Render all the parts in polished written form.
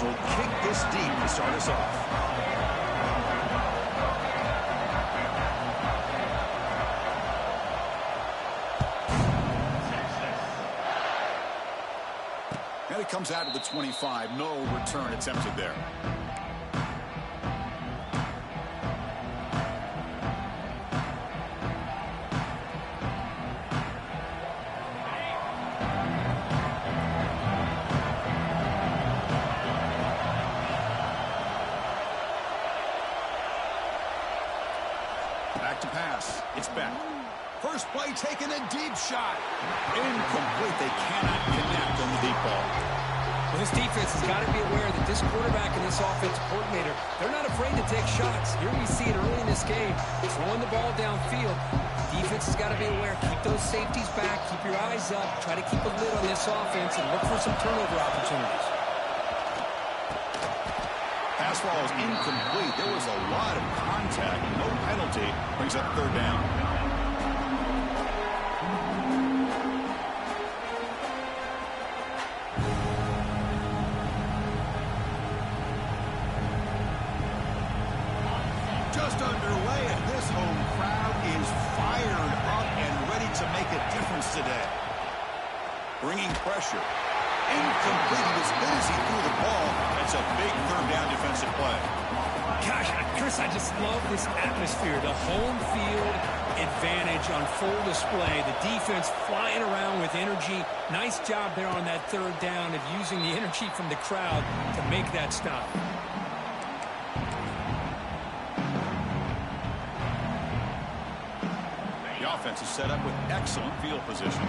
will kick this deep to start us off. And it comes out to the 25. No return attempted there. Back to pass. It's back. First play taking a deep shot. Incomplete. They cannot connect on the deep ball. Well, this defense has got to be aware that this quarterback and this offensive coordinator, they're not afraid to take shots. Here we see it early in this game. Throwing the ball downfield. Defense has got to be aware. Keep those safeties back. Keep your eyes up. Try to keep a lid on this offense and look for some turnover opportunities. Pass ball is incomplete. There was a lot of contact. No penalty. Brings up third down. Just underway, and this home crowd is fired up and ready to make a difference today. Bringing pressure. Incomplete. As good as he threw the ball, that's a big third down defensive play. Gosh, Chris, I just love this atmosphere. The home field advantage on full display. The defense flying around with energy. Nice job there on that third down of using the energy from the crowd to make that stop. The offense is set up with excellent field position.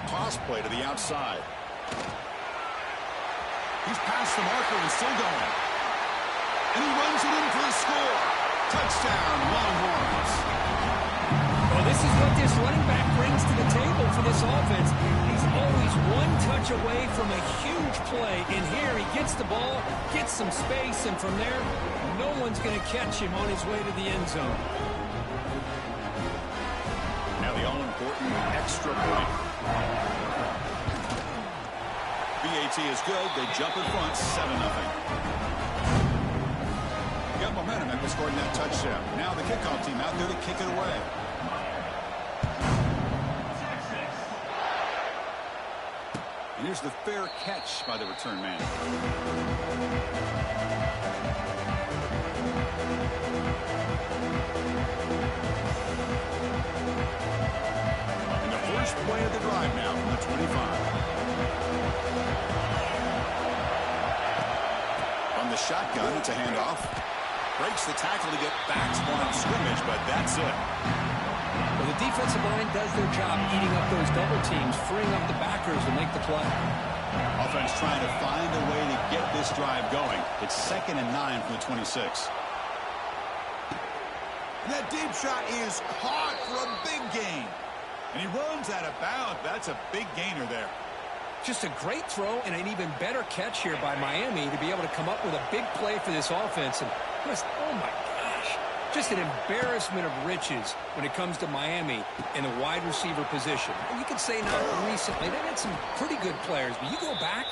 Toss play to the outside. He's past the marker and still going. And he runs it in for the score. Touchdown, Longhorns. Well, this is what this running back brings to the table for this offense. He's always one touch away from a huge play. And here he gets the ball, gets some space, and from there, no one's going to catch him on his way to the end zone. Now the all-important extra point. BAT is good. They jump in front, 7-0. Got momentum after scoring that touchdown. Now the kickoff team out there to kick it away. And here's the fair catch by the return man. And the first play of the drive now from the 25. From the shotgun, it's a handoff. Breaks the tackle to get back to line of scrimmage, but that's it. Well, the defensive line does their job eating up those double teams, freeing up the backers to make the play. Offense trying to find a way to get this drive going. It's 2nd and 9 from the 26. And that deep shot is caught for a big gain. And he runs out of bounds. That's a big gainer there. Just a great throw and an even better catch here by Miami to be able to come up with a big play for this offense. And Chris, oh my gosh, just an embarrassment of riches when it comes to Miami in the wide receiver position. And you could say not recently. They had some pretty good players, but you go back,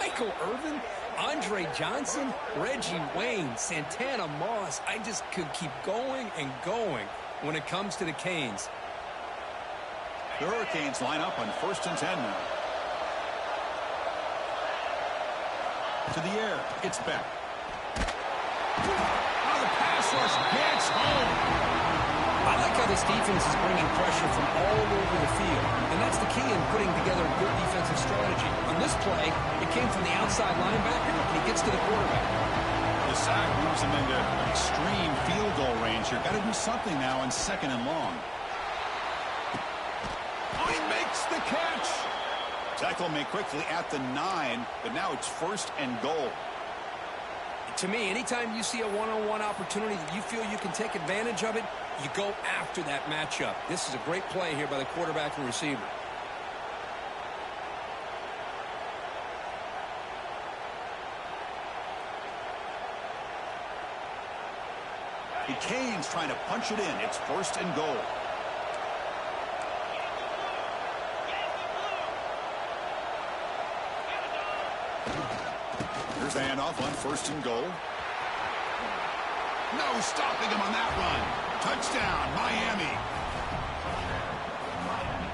Michael Irvin, Andre Johnson, Reggie Wayne, Santana Moss. I just could keep going and going when it comes to the Canes. The Hurricanes line up on 1st and 10 now. To the air, it's back. Oh, the pass rush gets home. I like how this defense is bringing pressure from all over the field, and that's the key in putting together a good defensive strategy. On this play, it came from the outside linebacker, and he gets to the quarterback. The sack moves him into extreme field goal range here. Got to do something now on 2nd and long. Oh, he makes the catch. Tackle made quickly at the 9, but now it's 1st and goal. To me, anytime you see a one-on-one opportunity that you feel you can take advantage of it, you go after that matchup. This is a great play here by the quarterback and receiver. The Canes trying to punch it in. It's 1st and goal. Here's the handoff on 1st and goal. No stopping him on that run. Touchdown, Miami.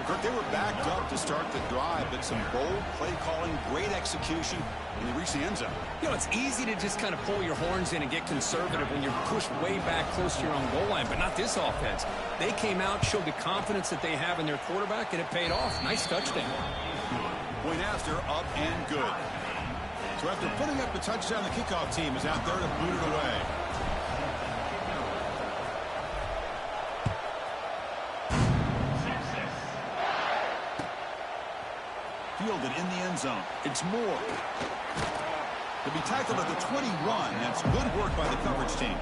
Kirk, they were backed up to start the drive, but some bold play calling, great execution, and they reached the end zone. You know, it's easy to just kind of pull your horns in and get conservative when you're pushed way back close to your own goal line, but not this offense. They came out, showed the confidence that they have in their quarterback, and it paid off. Nice touchdown. Point after, up and good. So after putting up the touchdown, the kickoff team is out there to boot it away. Fielded in the end zone. It's Moore. To be tackled at the 21. That's good work by the coverage team.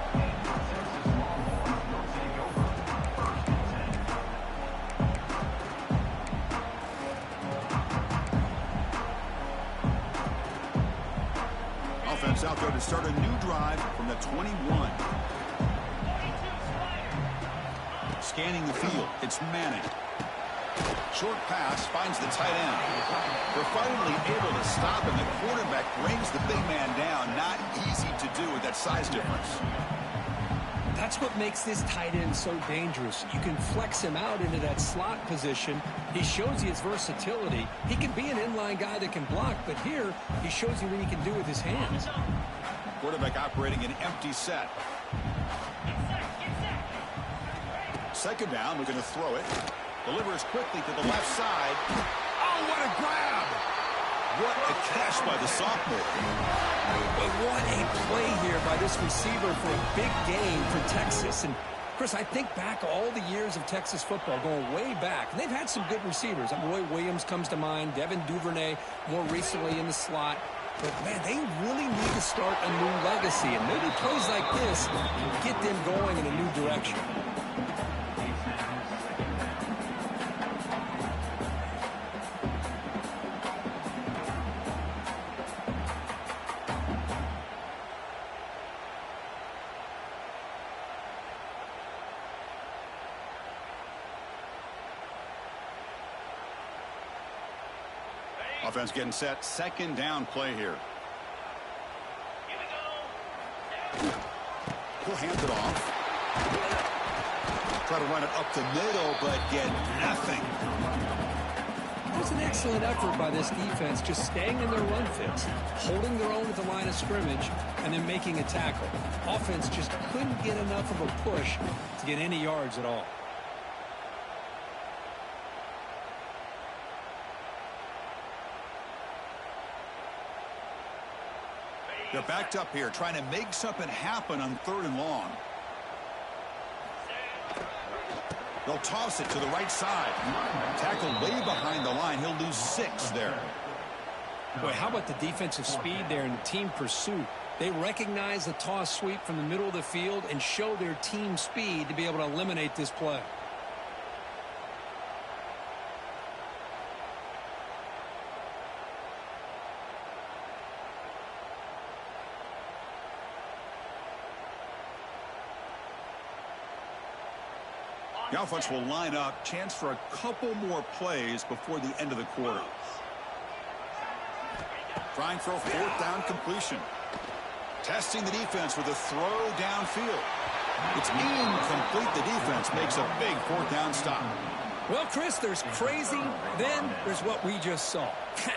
Offense out there to start a new drive from the 21. Scanning the field. It's Manning. Short pass finds the tight end. They're finally able to stop him. The quarterback brings the big man down. Not easy to do with that size difference. That's what makes this tight end so dangerous. You can flex him out into that slot position. He shows you his versatility. He can be an inline guy that can block, but here he shows you what he can do with his hands. Quarterback operating an empty set. Second down, looking to throw it. Delivers quickly to the left side. Oh, what a grab! What a catch by the sophomore. But what a play here by this receiver for a big game for Texas. And, Chris, I think back all the years of Texas football, going way back. And they've had some good receivers. Roy Williams comes to mind, Devin Duvernay more recently in the slot. But, man, they really need to start a new legacy. And maybe plays like this get them going in a new direction. Offense getting set. Second down play here. He'll hand it off. Try to run it up the middle, but get nothing. It was an excellent effort by this defense, just staying in their run fits, holding their own at the line of scrimmage, and then making a tackle. Offense just couldn't get enough of a push to get any yards at all. They're backed up here, trying to make something happen on 3rd and long. They'll toss it to the right side. Tackle way behind the line. He'll lose 6 there. Boy, how about the defensive speed there and the team pursuit? They recognize the toss sweep from the middle of the field and show their team speed to be able to eliminate this play. The offense will line up. Chance for a couple more plays before the end of the quarter. Trying for a 4th down completion. Testing the defense with a throw downfield. It's incomplete. The defense makes a big 4th down stop. Well, Chris, there's crazy, then there's what we just saw.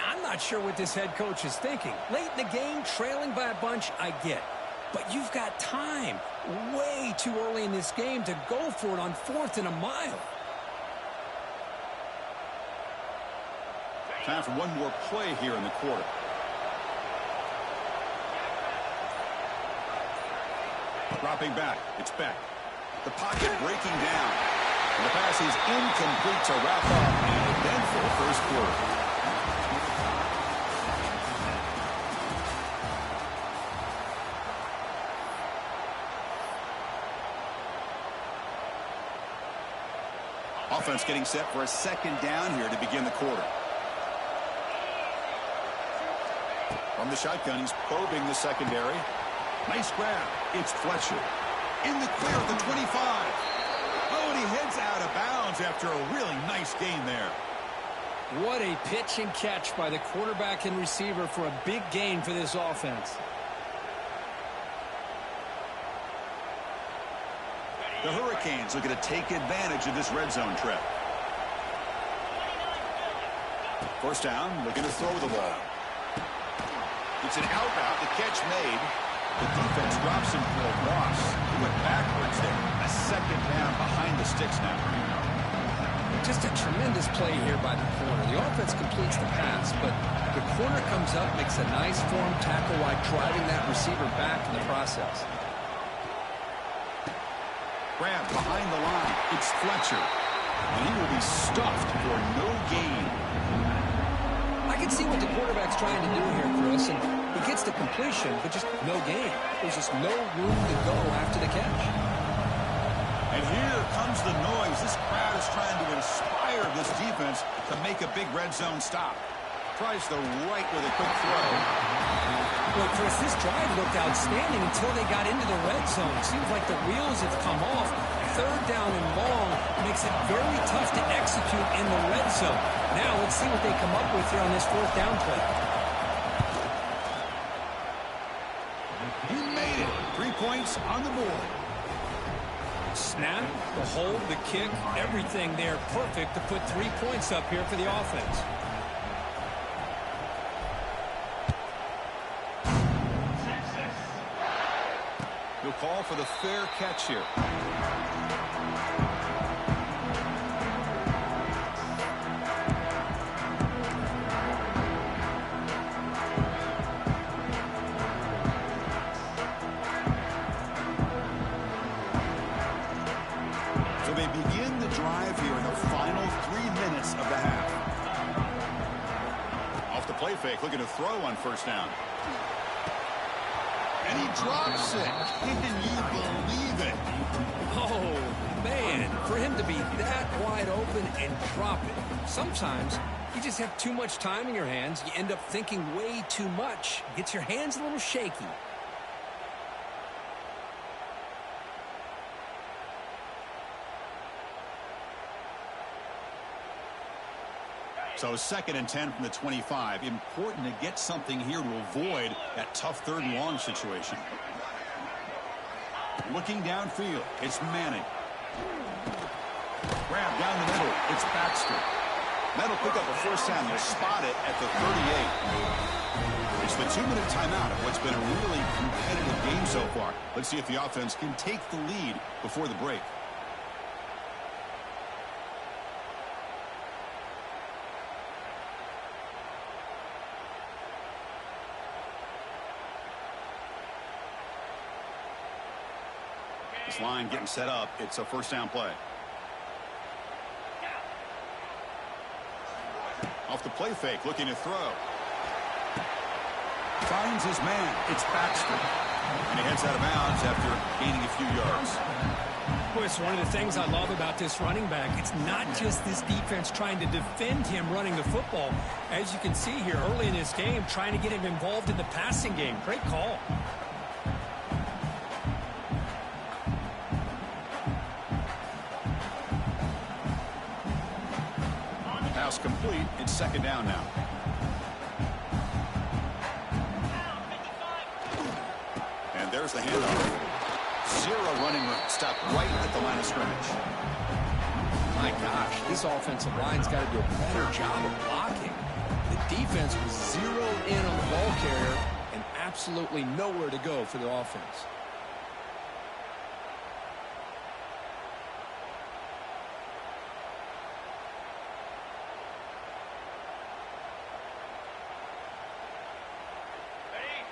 I'm not sure what this head coach is thinking. Late in the game, trailing by a bunch, I get. But you've got time. Way too early in this game to go for it on 4th and a mile. Time for one more play here in the quarter. Dropping back. It's Beck. The pocket breaking down. And the pass is incomplete to wrap up an eventful first quarter. Offense getting set for a 2nd down here to begin the quarter. From the shotgun, he's probing the secondary. Nice grab. It's Fletcher. In the clear at the 25. Oh, and he heads out of bounds after a really nice gain there. What a pitch and catch by the quarterback and receiver for a big gain for this offense. The Hurricanes looking to take advantage of this red zone trip. First down, looking to throw the ball. It's an out route, the catch made. The defense drops him for a loss. He went backwards there. A second down behind the sticks now. Just a tremendous play here by the corner. The offense completes the pass, but the corner comes up, makes a nice form tackle while driving that receiver back in the process. Grab behind the line. It's Fletcher. And he will be stuffed for no gain. I can see what the quarterback's trying to do here, Chris, and he gets the completion, but just no gain. There's just no room to go after the catch. And here comes the noise. This crowd is trying to inspire this defense to make a big red zone stop. Tries the right with a quick throw. Well, Chris, this drive looked outstanding until they got into the red zone. Seems like the wheels have come off. Third down and long makes it very tough to execute in the red zone. Now let's see what they come up with here on this fourth down play. He made it. 3 points on the board. Snap, the hold, the kick, everything there perfect to put 3 points up here for the offense. He'll call for the fair catch here. So they begin the drive here in the final 3 minutes of the half. Off the play fake, looking to throw on first down. And he drops it. Can you believe it? Oh, man, for him to be that wide open and drop it. Sometimes you just have too much time in your hands. You end up thinking way too much. Gets your hands a little shaky. So 2nd and 10 from the 25. Important to get something here to avoid that tough third and long situation. Looking downfield, it's Manning. Grab down the middle, it's Baxter. That'll pick up a first down. They'll spot it at the 38. It's the 2-minute timeout of what's been a really competitive game so far. Let's see if the offense can take the lead before the break. This line getting set up. It's a first down play. Off the play fake, looking to throw. Finds his man. It's Baxter. And he heads out of bounds after gaining a few yards. Chris, one of the things I love about this running back, it's not just this defense trying to defend him running the football. As you can see here early in this game, trying to get him involved in the passing game. Great call. Pass complete. It's second down now. And there's the handoff. Zero running room. Stopped right at the line of scrimmage. My gosh, this offensive line's got to do a better job of blocking. The defense was zeroed in on the ball carrier and absolutely nowhere to go for the offense.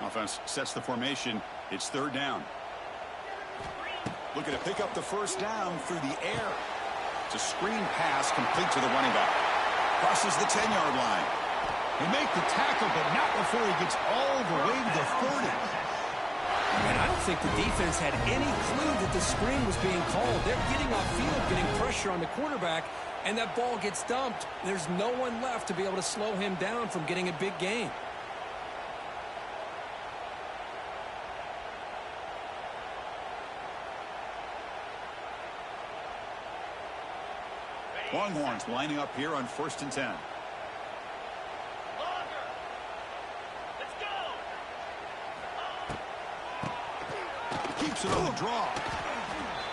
Offense sets the formation. It's third down. Looking to pick up the first down through the air. It's a screen pass complete to the running back. Crosses the 10-yard line. He make the tackle, but not before he gets all the way to the 30. And I don't think the defense had any clue that the screen was being called. They're getting off field, getting pressure on the quarterback, and that ball gets dumped. There's no one left to be able to slow him down from getting a big gain. Longhorns lining up here on 1st and 10. keeps it on the draw.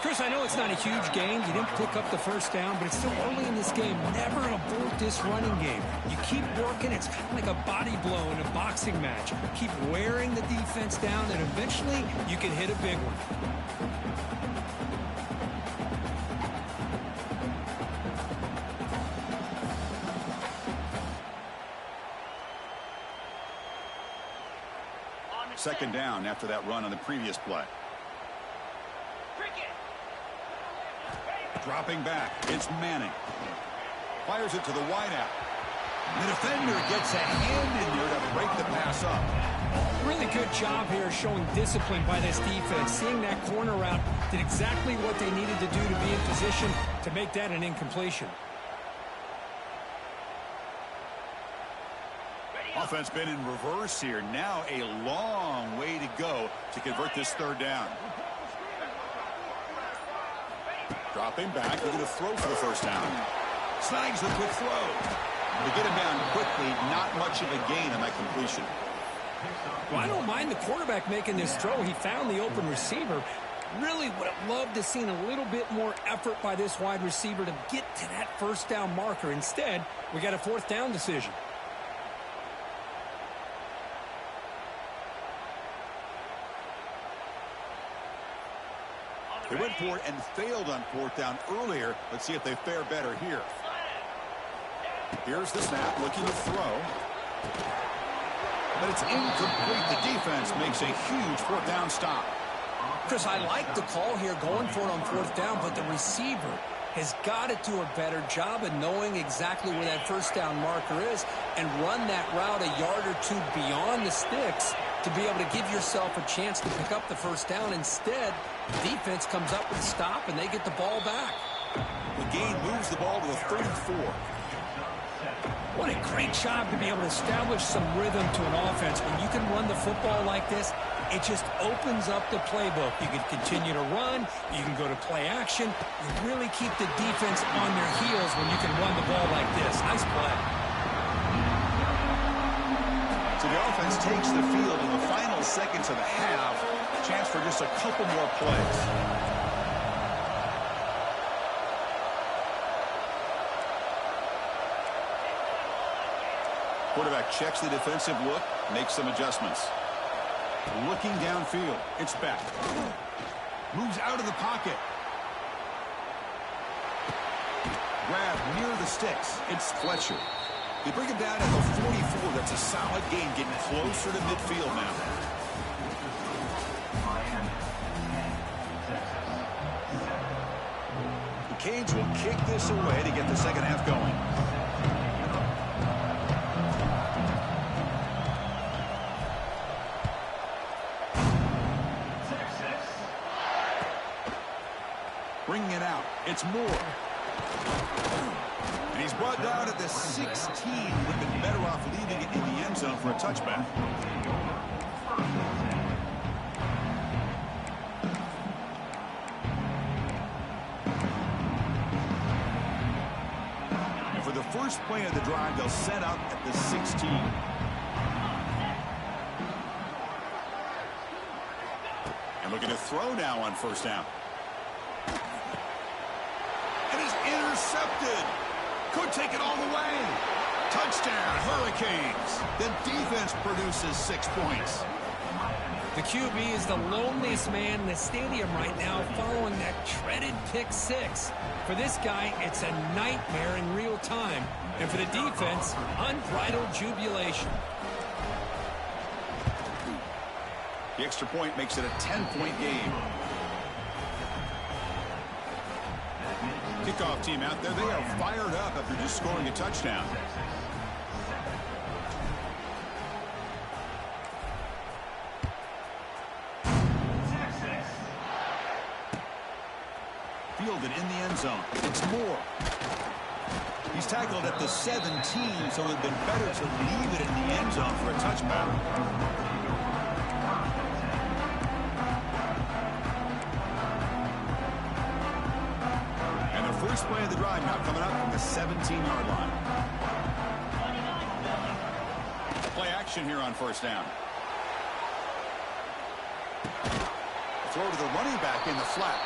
Chris, I know it's not a huge gain. You didn't pick up the first down, but it's still early in this game. Never abort this running game. You keep working. It's kind of like a body blow in a boxing match. Keep wearing the defense down, and eventually you can hit a big one. Second down after that run on the previous play. Dropping back, it's Manning. Fires it to the wideout. The defender gets a hand in there to break the pass up. Really good job here showing discipline by this defense. Seeing that corner route, did exactly what they needed to do to be in position to make that an incompletion. Offense been in reverse here. Now a long way to go to convert this third down. Dropping back, looking to throw for the first down. Snags the quick throw. To get him down quickly, not much of a gain on that completion. Well, I don't mind the quarterback making this throw. He found the open receiver. Really would have loved to seen a little bit more effort by this wide receiver to get to that first down marker. Instead, we got a fourth down decision. They went for it and failed on fourth down earlier. Let's see if they fare better here. Here's the snap, looking to throw. But it's incomplete. The defense makes a huge fourth down stop. Chris, I like the call here going for it on fourth down, but the receiver has got to do a better job of knowing exactly where that first down marker is and run that route a yard or two beyond the sticks to be able to give yourself a chance to pick up the first down. Instead, the defense comes up with a stop, and they get the ball back. The gain moves the ball to the 34. What a great job to be able to establish some rhythm to an offense. When you can run the football like this, it just opens up the playbook. You can continue to run. You can go to play action. You really keep the defense on their heels when you can run the ball like this. Nice play. So the offense takes the field in the final seconds of the half. A chance for just a couple more plays. Quarterback checks the defensive look, makes some adjustments. Looking downfield, it's back. Moves out of the pocket. Grab near the sticks. It's Fletcher. They bring him down at the 44. That's a solid gain, getting closer to midfield now. The Canes will kick this away to get the second half going. Bringing it out. It's Moore. And he's brought down at the 16. Would have been better off leaving it in the end zone for a touchback. And for the first play of the drive, they'll set up at the 16. And looking to throw now on first down. And is intercepted. Could take it all the way. Touchdown, Hurricanes. The defense produces 6 points. The QB is the loneliest man in the stadium right now following that dreaded pick six. For this guy, it's a nightmare in real time. And for the defense, unbridled jubilation. The extra point makes it a 10-point game. Kickoff team out there, they are fired up after just scoring a touchdown. Fielded in the end zone. It's Moore. He's tackled at the 17, so it would have been better to leave it in the end zone for a touchback. First play of the drive now coming up from the 17-yard line. Play action here on first down. Throw to the running back in the flat.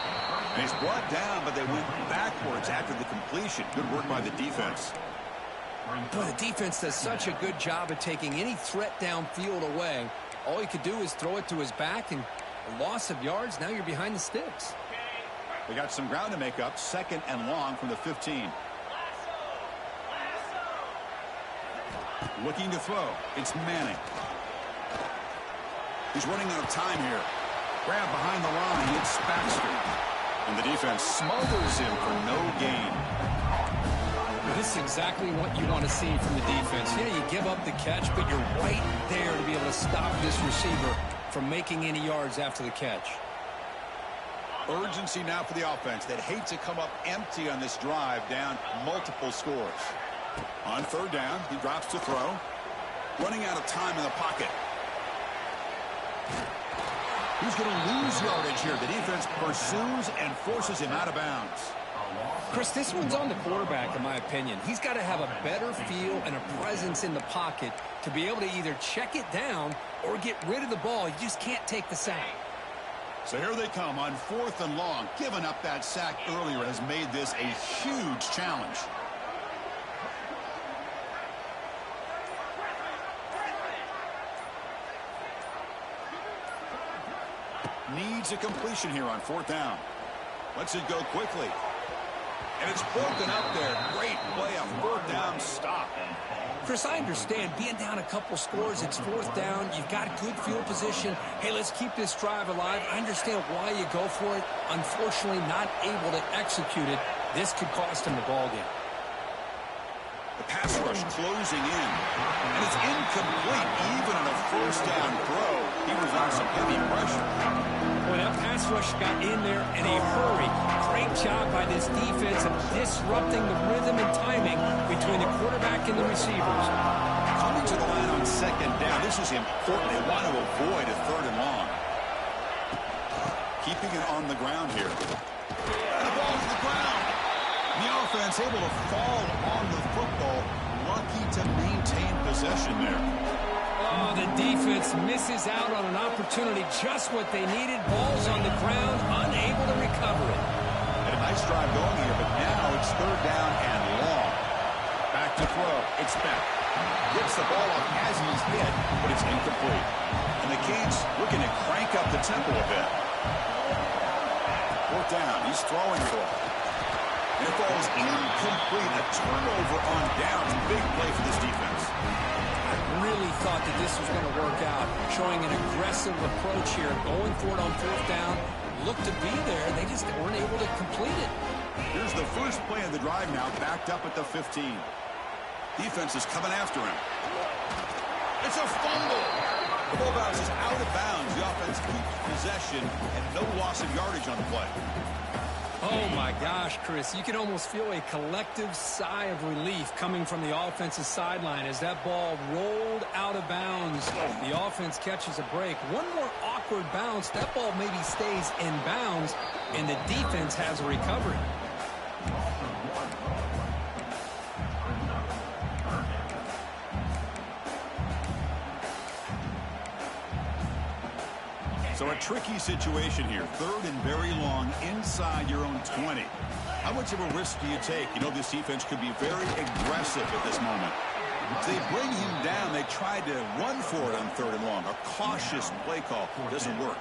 And he's brought down, but they went backwards after the completion. Good work by the defense. Boy, the defense does such a good job of taking any threat downfield away. All he could do is throw it to his back, and a loss of yards, now you're behind the sticks. They got some ground to make up. 2nd and long from the 15. Looking to throw. It's Manning. He's running out of time here. Grab behind the line. It's Baxter. And the defense smothers him for no gain. This is exactly what you want to see from the defense. Yeah, you give up the catch, but you're right there to be able to stop this receiver from making any yards after the catch. Urgency now for the offense that hate to come up empty on this drive, down multiple scores. On 3rd down, he drops to throw. Running out of time in the pocket. He's going to lose yardage here. The defense pursues and forces him out of bounds. Chris, this one's on the quarterback, in my opinion. He's got to have a better feel and a presence in the pocket to be able to either check it down or get rid of the ball. You just can't take the sack. So here they come on 4th and long. Giving up that sack earlier has made this a huge challenge. Needs a completion here on 4th down. Lets it go quickly. And it's broken up there. Great play, a 4th down stop. Chris, I understand being down a couple scores, it's 4th down, you've got a good field position. Hey, let's keep this drive alive. I understand why you go for it. Unfortunately, not able to execute it. This could cost him the ball game. The pass rush closing in. And it's incomplete, even on a 1st down throw. He was on some heavy pressure. Boy, that pass rush got in there in a hurry. Great job by this defense of disrupting the rhythm and timing between the quarterback and the receivers. Coming to the line on 2nd down. This is important. They want to avoid a 3rd and long. Keeping it on the ground here. And the ball to the ground. The offense able to fall on the football. Lucky to maintain possession there. Oh, the defense misses out on an opportunity. Just what they needed. Ball's on the ground, unable to recover it. And a nice drive going here, but now it's 3rd down and long. Back to throw. It's back. Gets the ball up as he's hit, but it's incomplete. And the Canes looking to crank up the tempo a bit. 4th down. He's throwing for it. And it falls incomplete. A turnover on downs. Big play for this defense. I really thought that this was going to work out. Showing an aggressive approach here. Going for it on 4th down. Looked to be there. They just weren't able to complete it. Here's the first play of the drive now. Backed up at the 15. Defense is coming after him. It's a fumble. The ball bounces out of bounds. The offense keeps possession and no loss of yardage on the play. Oh, my gosh, Chris. You can almost feel a collective sigh of relief coming from the offensive sideline as that ball rolled out of bounds. The offense catches a break. One more awkward bounce. That ball maybe stays in bounds, and the defense has a recovery. So a tricky situation here. 3rd and very long inside your own 20. How much of a risk do you take? You know this defense could be very aggressive at this moment. If they bring him down, they tried to run for it on 3rd and long. A cautious play call doesn't work.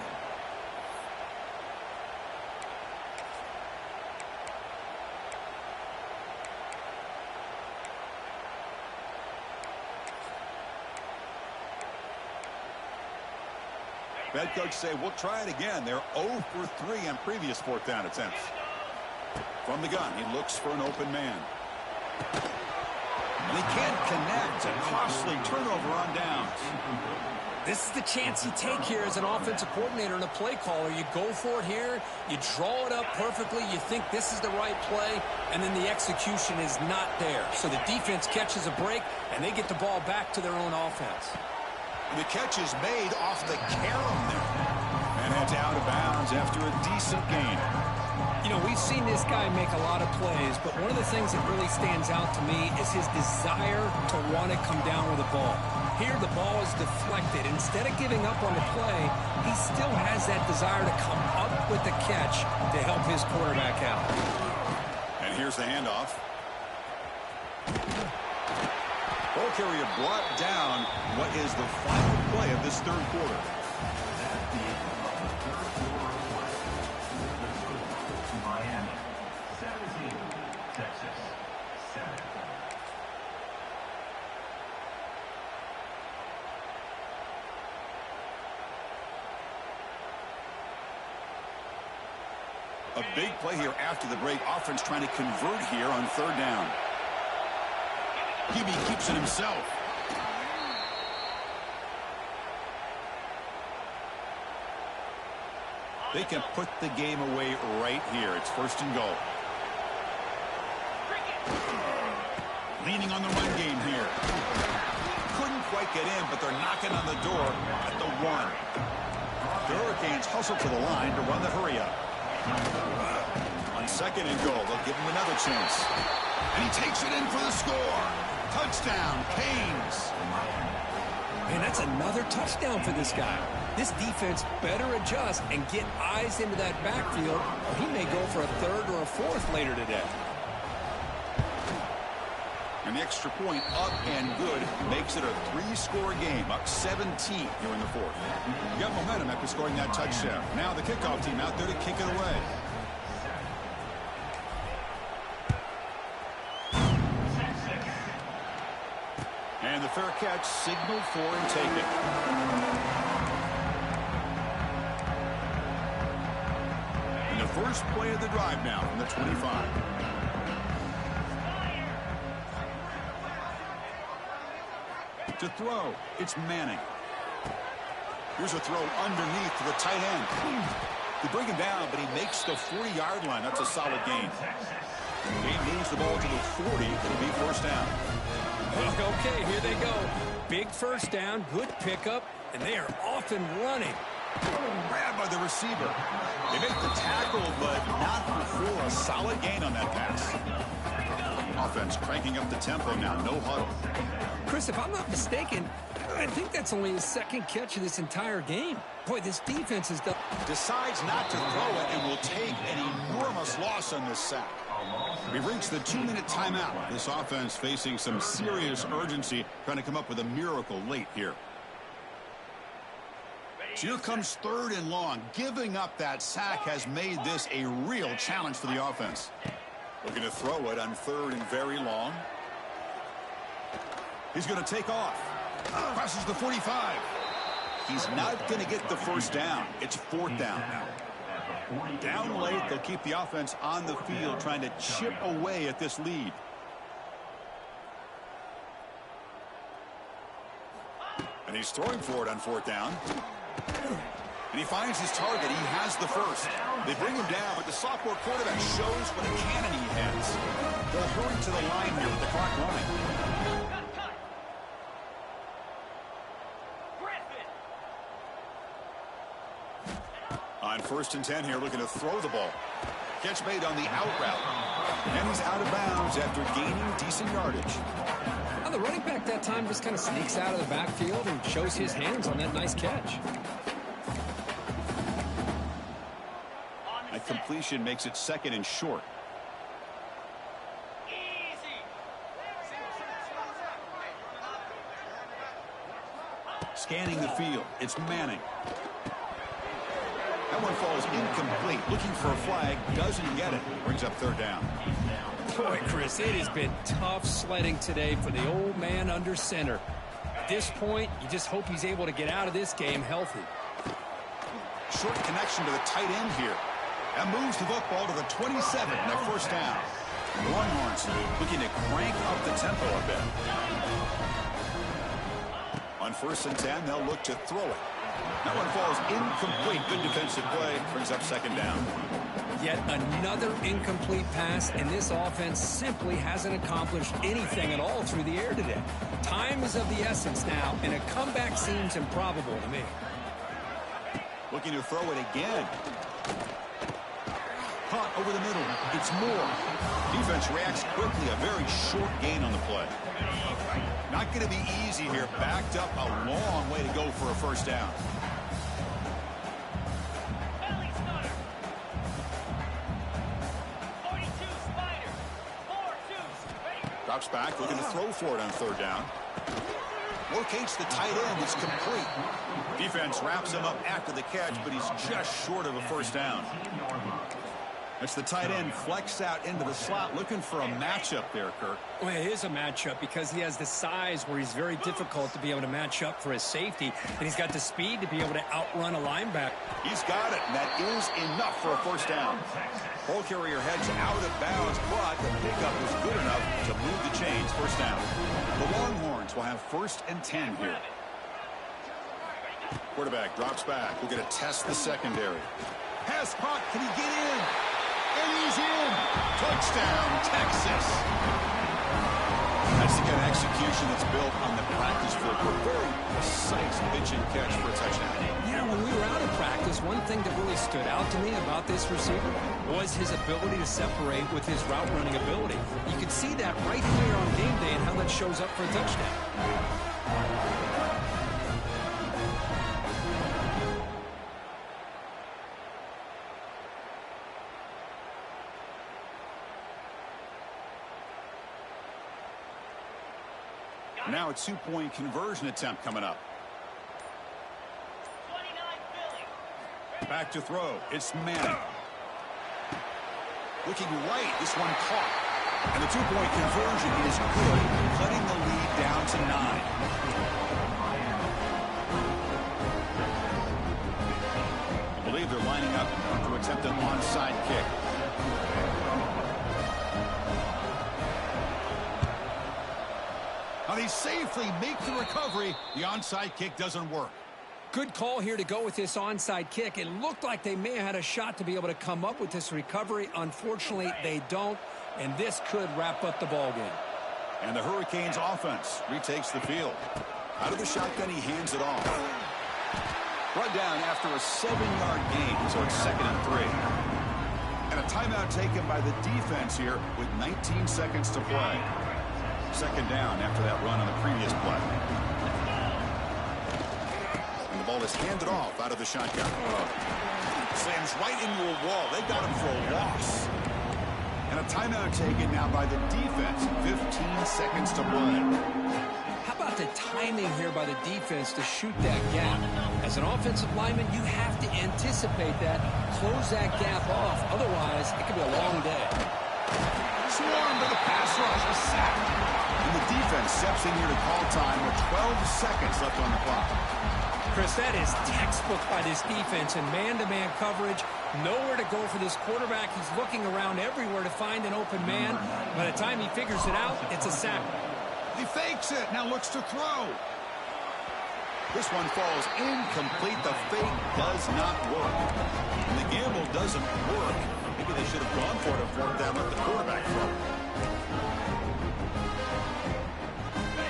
Head coach say, we'll try it again. They're 0 for 3 on previous 4th down attempts. From the gun, he looks for an open man. And he can't connect. A costly turnover on downs. This is the chance you take here as an offensive coordinator and a play caller. You go for it here. You draw it up perfectly. You think this is the right play, and then the execution is not there. So the defense catches a break, and they get the ball back to their own offense. And the catch is made off the carom there. And it's out of bounds after a decent gain. You know, we've seen this guy make a lot of plays, but one of the things that really stands out to me is his desire to want to come down with the ball. Here, the ball is deflected. Instead of giving up on the play, he still has that desire to come up with the catch to help his quarterback out. And here's the handoff. Ball carrier brought down. What is the final play of this third quarter? A big play here after the break. Offense trying to convert here on third down. Hebe keeps it himself. They can put the game away right here. It's first and goal. Leaning on the run game here. Couldn't quite get in, but they're knocking on the door at the 1. The Hurricanes hustle to the line to run the hurry up. On second and goal, they'll give him another chance. And he takes it in for the score. Touchdown, Canes. Man, that's another touchdown for this guy. This defense better adjust and get eyes into that backfield, or he may go for a third or a fourth later today. And the extra point up and good makes it a 3-score game, up 17 here in the fourth. You got momentum after scoring that touchdown. Now the kickoff team out there to kick it away. And the fair catch signaled for and taken. And the first play of the drive now from the 25. To throw, it's Manning. Here's a throw underneath to the tight end. They bring him down, but he makes the 40-yard line. That's a solid gain. He moves the ball to the 40. It'll be first down. Okay, here they go. Big first down, good pickup, and they are off and running. Grabbed by the receiver. They make the tackle, but not before a solid gain on that pass. Offense cranking up the tempo now. No huddle. Chris, if I'm not mistaken, I think that's only his second catch of this entire game. Boy, this defense is done. Decides not to throw it and will take an enormous loss on this sack. We've reached the 2-minute timeout. This offense facing some serious urgency, trying to come up with a miracle late here. So here comes third and long. Giving up that sack has made this a real challenge for the offense. Looking to throw it on third and very long. He's going to take off. Crosses the 45. He's not going to get the first down. It's fourth down now. Down late, they'll keep the offense on the field trying to chip away at this lead. And he's throwing for it on fourth down. And he finds his target. He has the first. They bring him down, but the sophomore quarterback shows what a cannon he has. They'll hurry to the line here with the clock running. On first and 10 here, looking to throw the ball. Catch made on the out route. And he's out of bounds after gaining decent yardage. Well, the running back that time just kind of sneaks out of the backfield and shows his hands on that nice catch. A completion makes it second and short. Scanning the field, it's Manning. That one falls incomplete. Looking for a flag, doesn't get it. Brings up third down. Boy, Chris, it has been tough sledding today for the old man under center. At this point, you just hope he's able to get out of this game healthy. Short connection to the tight end here. That moves the football to the 27, and a first down. Longhorns looking to crank up the tempo a bit. On first and 10, they'll look to throw it. That one falls incomplete. Good defensive play. Brings up second down. Yet another incomplete pass, and this offense simply hasn't accomplished anything at all through the air today. Time is of the essence now, and a comeback seems improbable to me. Looking to throw it again. caught over the middle. It's more. Defense reacts quickly. A very short gain on the play. Not going to be easy here. Backed up a long way to go for a first down. Drops back, looking to throw for it on third down. Locates the tight end. It's complete. Defense wraps him up after the catch, but he's just short of a first down. That's the tight end flexed out into the slot, looking for a matchup there, Kirk. Well, it is a matchup because he has the size where he's very difficult to be able to match up for his safety, and he's got the speed to be able to outrun a linebacker. He's got it, and that is enough for a first down. Ball carrier heads out of bounds, but the pickup was good enough to move the chains. First down. The Longhorns will have 1st and 10 here. Quarterback drops back. We're going to test the secondary. Pass caught. Can he get in? And he's in. Touchdown, Texas. That's the kind of execution that's built on the practice field. A very precise pitch and catch for a touchdown. Yeah, when we were out of practice, one thing that really stood out to me about this receiver was his ability to separate with his route running ability. You could see that right here on game day and how that shows up for a touchdown. Now a 2-point conversion attempt coming up. Back to throw. It's Manning. Looking right. This one caught. And the 2-point conversion is good, cutting the lead down to 9. I believe they're lining up to attempt an onside kick. Now they safely make the recovery. The onside kick doesn't work. Good call here to go with this onside kick. It looked like they may have had a shot to be able to come up with this recovery. Unfortunately, they don't, and this could wrap up the ball game. And the Hurricanes offense retakes the field. Out of the shotgun, he hands it off. Brought down after a 7-yard gain, so it's 2nd and 3. And a timeout taken by the defense here with 19 seconds to play. 2nd down after that run on the previous play. And the ball is handed off out of the shotgun. Slams right into a wall. They got him for a loss. And a timeout taken now by the defense. 15 seconds to play. How about the timing here by the defense to shoot that gap? As an offensive lineman, you have to anticipate that, close that gap off. Otherwise, it could be a long day. Swarmed by the pass rush, a sack. And the defense steps in here to call time with 12 seconds left on the clock. Chris, that is textbook by this defense in man-to-man coverage. Nowhere to go for this quarterback. He's looking around everywhere to find an open man. By the time he figures it out, it's a sack. He fakes it, now looks to throw. This one falls incomplete. The fake does not work. And the gamble doesn't work. Maybe they should have gone for it and fourth down, let the quarterback throw.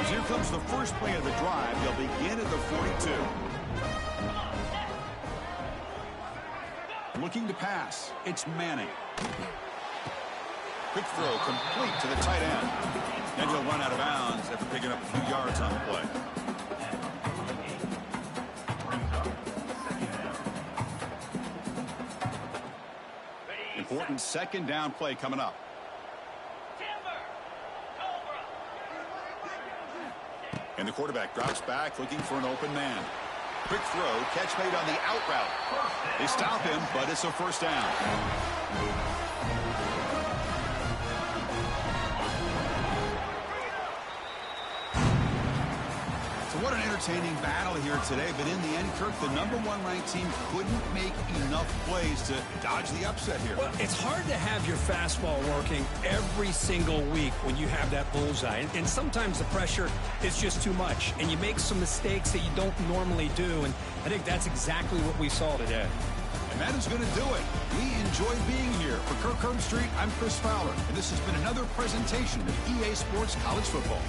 As here comes the first play of the drive. They'll begin at the 42. Looking to pass. It's Manning. Quick throw complete to the tight end. Then he'll run out of bounds after picking up a few yards on the play. Important 2nd down play coming up. And the quarterback drops back looking for an open man. Quick throw, catch made on the out route. They stop him, but it's a first down. So what an entertaining battle here today, but in the end, Kirk, the #1 ranked team couldn't make enough plays to dodge the upset here. Well, it's hard to have your fastball working every single week when you have that bullseye. And sometimes the pressure is just too much, and you make some mistakes that you don't normally do. And I think that's exactly what we saw today. And that is going to do it. We enjoyed being here. For Kirk Herbstreit, I'm Chris Fowler, and this has been another presentation of EA Sports College Football.